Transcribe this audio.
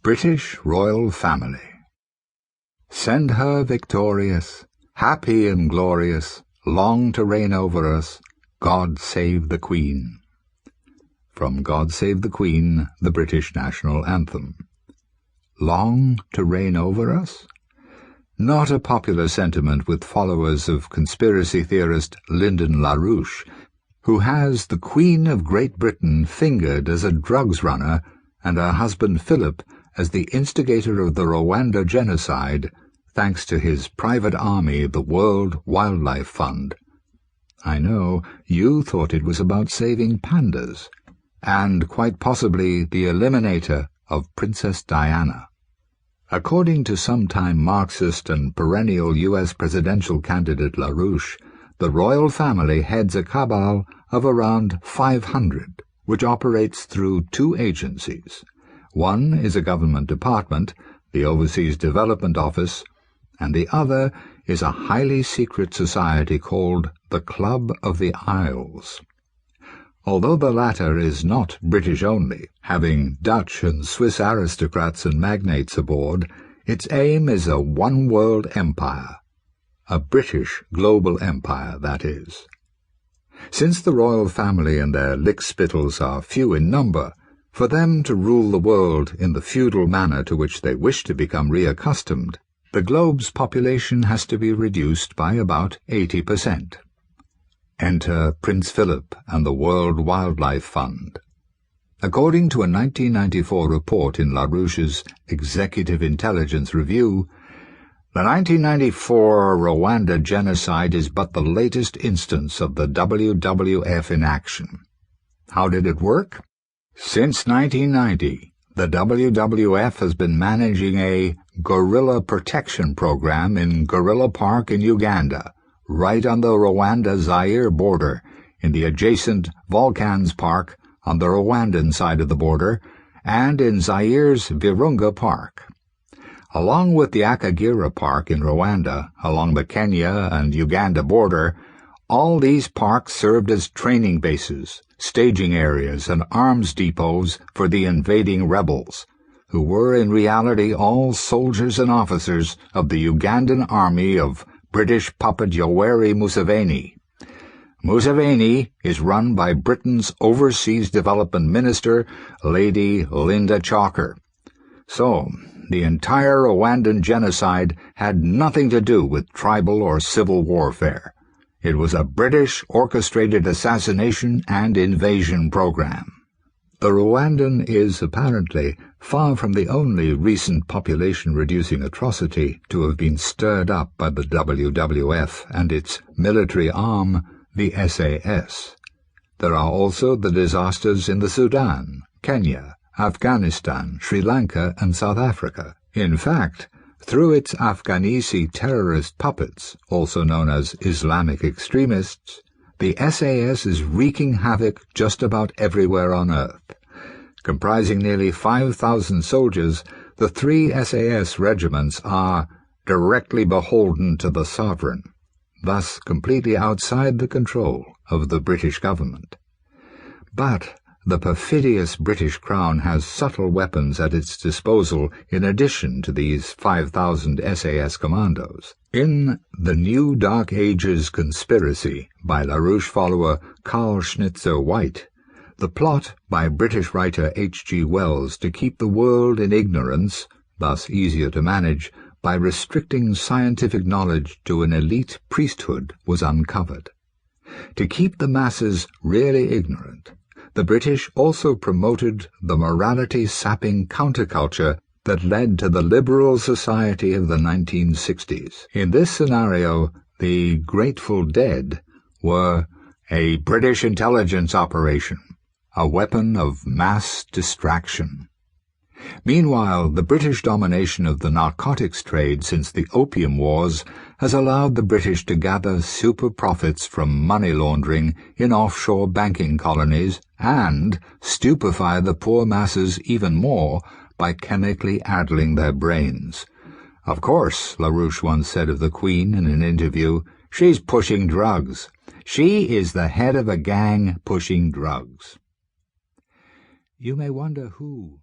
British Royal Family. Send her victorious, happy and glorious, long to reign over us, God save the Queen. From God Save the Queen, the British National Anthem. Long to reign over us? Not a popular sentiment with followers of conspiracy theorist Lyndon LaRouche, who has the Queen of Great Britain fingered as a drugs runner and her husband Philip as the instigator of the Rwanda genocide, thanks to his private army, the World Wildlife Fund. I know you thought it was about saving pandas, and quite possibly the eliminator of Princess Diana. According to sometime Marxist and perennial U.S. presidential candidate LaRouche, the royal family heads a cabal of around 500, which operates through two agencies. One is a government department, the Overseas Development Office, and the other is a highly secret society called the Club of the Isles. Although the latter is not British only, having Dutch and Swiss aristocrats and magnates aboard, its aim is a one-world empire. A British global empire, that is. Since the royal family and their lickspittles are few in number, for them to rule the world in the feudal manner to which they wish to become reaccustomed, the globe's population has to be reduced by about 80%. Enter Prince Philip and the World Wildlife Fund. According to a 1994 report in LaRouche's Executive Intelligence Review, the 1994 Rwanda genocide is but the latest instance of the WWF in action. How did it work? Since 1990, the WWF has been managing a guerrilla protection program in Gorilla Park in Uganda, right on the Rwanda-Zaire border, in the adjacent Volcans Park on the Rwandan side of the border, and in Zaire's Virunga Park. Along with the Akagira Park in Rwanda, along the Kenya and Uganda border, all these parks served as training bases, staging areas, and arms depots for the invading rebels, who were in reality all soldiers and officers of the Ugandan army of British puppet Yoweri Museveni. Museveni is run by Britain's Overseas Development Minister, Lady Linda Chalker. So, the entire Rwandan genocide had nothing to do with tribal or civil warfare. It was a British-orchestrated assassination and invasion program. The Rwandan is apparently far from the only recent population-reducing atrocity to have been stirred up by the WWF and its military arm, the SAS. There are also the disasters in the Sudan, Kenya, Afghanistan, Sri Lanka, and South Africa. In fact, through its Afghanisi terrorist puppets, also known as Islamic extremists, the SAS is wreaking havoc just about everywhere on Earth. Comprising nearly 5,000 soldiers, the 3 SAS regiments are directly beholden to the sovereign, thus completely outside the control of the British government. But the perfidious British Crown has subtle weapons at its disposal in addition to these 5,000 SAS commandos. In The New Dark Ages Conspiracy by LaRouche follower Carl Schnitzer White, the plot by British writer H.G. Wells to keep the world in ignorance, thus easier to manage, by restricting scientific knowledge to an elite priesthood was uncovered. To keep the masses really ignorant, the British also promoted the morality-sapping counterculture that led to the liberal society of the 1960s. In this scenario, the Grateful Dead were a British intelligence operation, a weapon of mass distraction. Meanwhile, the British domination of the narcotics trade since the Opium Wars has allowed the British to gather super profits from money laundering in offshore banking colonies and stupefy the poor masses even more by chemically addling their brains. Of course, LaRouche once said of the Queen in an interview, "She's pushing drugs. She is the head of a gang pushing drugs." You may wonder who